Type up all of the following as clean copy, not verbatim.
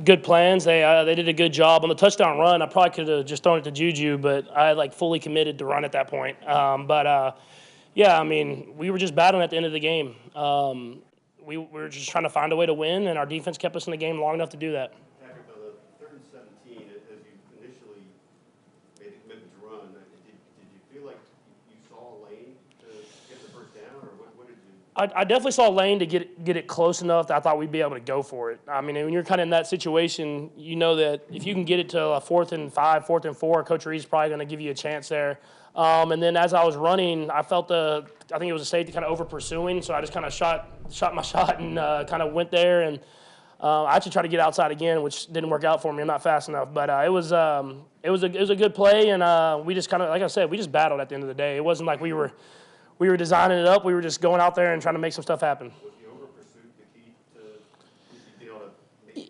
good plans. They did a good job on the touchdown run. I probably could have just thrown it to Juju, but I like fully committed to run at that point. Yeah, I mean, we were just battling at the end of the game. We were just trying to find a way to win, and our defense kept us in the game long enough to do that. Patrick, on the 3rd and 17, as you initially made the commitment to run, did you feel like you saw a lane to get the first down, or what did you? I definitely saw a lane to get it close enough that I thought we'd be able to go for it. I mean, when you're kind of in that situation, you know that if you can get it to a 4th and 5, 4th and 4, Coach Reed's probably going to give you a chance there. And then as I was running, I felt I think it was a safety kind of over pursuing, so I just kind of shot my shot and kind of went there. And I actually tried to get outside again, which didn't work out for me. I'm not fast enough, but it was a good play, and we just kind of, like I said, we just battled at the end of the day. It wasn't like we were designing it up. We were just going out there and trying to make some stuff happen. Was the over pursuit the key to be able to?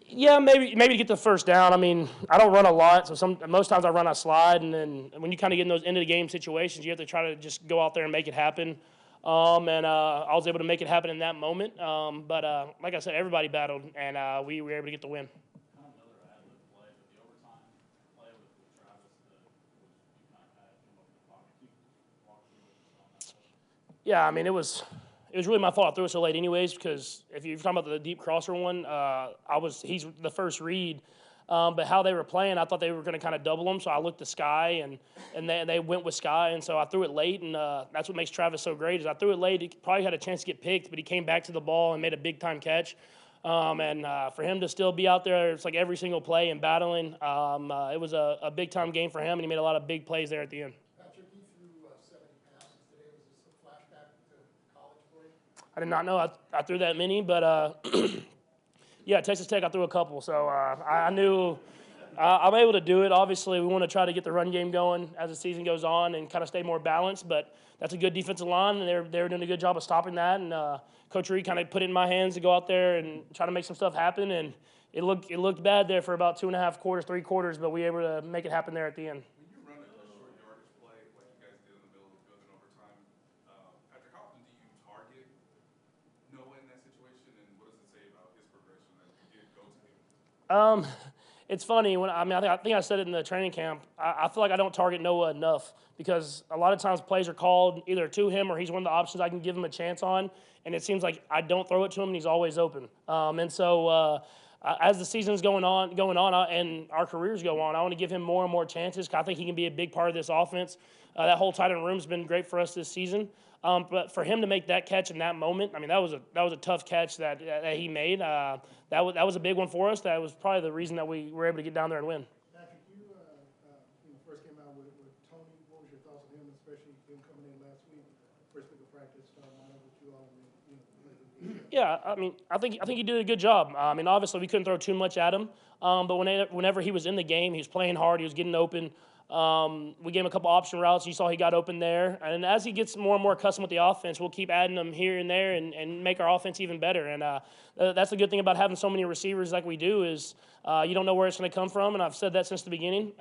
Yeah, maybe to get the first down. I mean, I don't run a lot, so most times I run a slide, and then when you kind of get in those end of the game situations, you have to try to just go out there and make it happen. I was able to make it happen in that moment. Like I said, everybody battled, and we were able to get the win. Yeah, I mean, it was really my fault I threw it so late anyways, because if you're talking about the deep crosser one, he's the first read. But how they were playing, I thought they were going to kind of double him, so I looked to Sky, and they went with Sky, and so I threw it late, and that's what makes Travis so great is I threw it late. He probably had a chance to get picked, but he came back to the ball and made a big-time catch. For him to still be out there, it's like every single play and battling, it was a big-time game for him, and he made a lot of big plays there at the end. Patrick, you threw 70 passes today. Was this a flashback to college for you? I did not know I threw that many, but yeah, Texas Tech I threw a couple, so I knew I'm able to do it. Obviously, we want to try to get the run game going as the season goes on and kind of stay more balanced, but that's a good defensive line, and they're doing a good job of stopping that, and Coach Reed kind of put it in my hands to go out there and try to make some stuff happen, and it looked bad there for about 2.5 quarters, 3 quarters, but we were able to make it happen there at the end. When you run a short yardage play like you guys did in the middle of the field in overtime, Patrick, how often do you target Noah in that situation, and what does it say about his progression that you did go to him? It's funny I think I said it in the training camp. I feel like I don't target Noah enough because a lot of times plays are called either to him or he's one of the options I can give him a chance on, and it seems like I don't throw it to him and he's always open. As the season's going on, and our careers go on, I want to give him more and more chances. I think he can be a big part of this offense. That whole tight end room's been great for us this season. But for him to make that catch in that moment, I mean, that was a tough catch that he made. That was a big one for us. That was probably the reason that we were able to get down there and win. Patrick, you first came out with Tony. What was your thoughts on him, especially him coming in last week, first week of practice, starting out with you all? Yeah, I mean, I think he did a good job. I mean, obviously we couldn't throw too much at him, but whenever he was in the game, he was playing hard. He was getting open. We gave him a couple option routes. You saw he got open there. And as he gets more and more accustomed with the offense, we'll keep adding them here and there and make our offense even better. And that's the good thing about having so many receivers like we do is you don't know where it's going to come from. And I've said that since the beginning.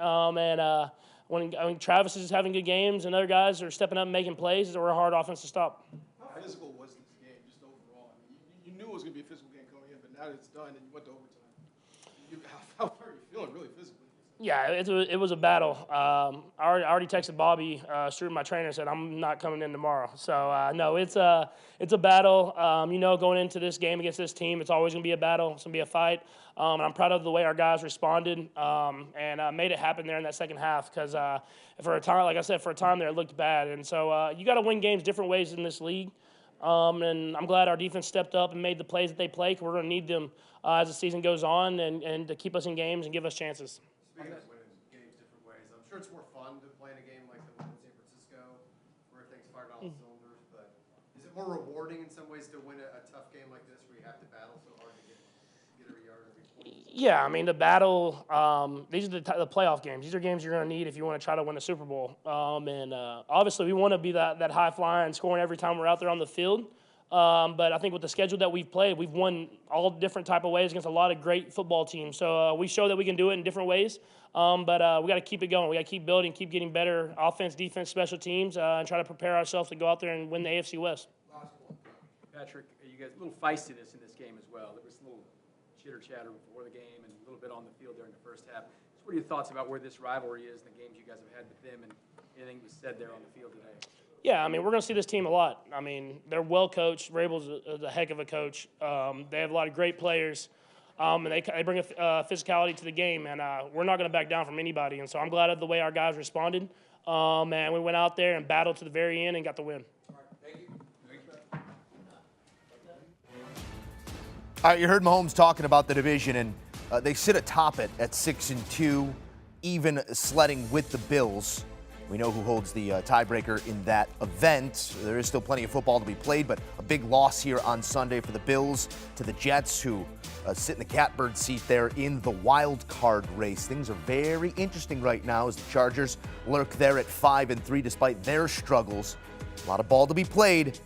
When Travis is having good games and other guys are stepping up and making plays, we're a hard offense to stop. How physical was this game just overall? I mean, you knew it was going to be a physical game coming in, but now that it's done and you went to overtime, how are you feeling really physically? Yeah, it was a battle. I already texted Bobby, Stewart, my trainer, said I'm not coming in tomorrow. So no, it's a battle. Going into this game against this team, it's always going to be a battle. It's going to be a fight. And I'm proud of the way our guys responded and made it happen there in that second half. Because for a time, like I said, for a time there, it looked bad. And so you got to win games different ways in this league. And I'm glad our defense stepped up and made the plays that they play. Because we're going to need them as the season goes on and to keep us in games and give us chances. Speaking of winning games different ways, I'm sure it's more fun to play in a game like the one in San Francisco where things fire on all cylinders, but is it more rewarding in some ways to win a tough game like this where you have to battle so hard to get every yard, every point? Yeah, I mean, the battle, these are the playoff games. These are games you're going to need if you want to try to win a Super Bowl. Obviously, we want to be that high-flying, scoring every time we're out there on the field. But I think with the schedule that we've played, we've won all different type of ways against a lot of great football teams. So we show that we can do it in different ways. But we got to keep it going. We got to keep building, keep getting better offense, defense, special teams, and try to prepare ourselves to go out there and win the AFC West. Patrick, you guys a little feistiness in this game as well. There was a little chitter chatter before the game, and little bit on the field during the first half. Just what are your thoughts about where this rivalry is, the games you guys have had with them, and anything you said there on the field today? Yeah, I mean, we're going to see this team a lot. I mean, they're well coached. Vrabel's a heck of a coach. They have a lot of great players, and they bring a physicality to the game, and we're not going to back down from anybody. And so I'm glad of the way our guys responded, and we went out there and battled to the very end and got the win. All right, you heard Mahomes talking about the division, and they sit atop it at 6-2, even sledding with the Bills. We know who holds the tiebreaker in that event. There is still plenty of football to be played, but a big loss here on Sunday for the Bills to the Jets, who sit in the catbird seat there in the wild card race. Things are very interesting right now as the Chargers lurk there at 5-3 despite their struggles. A lot of ball to be played,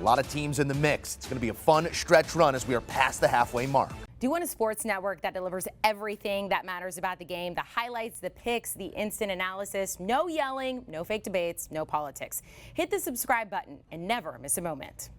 a lot of teams in the mix. It's going to be a fun stretch run as we are past the halfway mark. Do you want a sports network that delivers everything that matters about the game? The highlights, the picks, the instant analysis, no yelling, no fake debates, no politics. Hit the subscribe button and never miss a moment.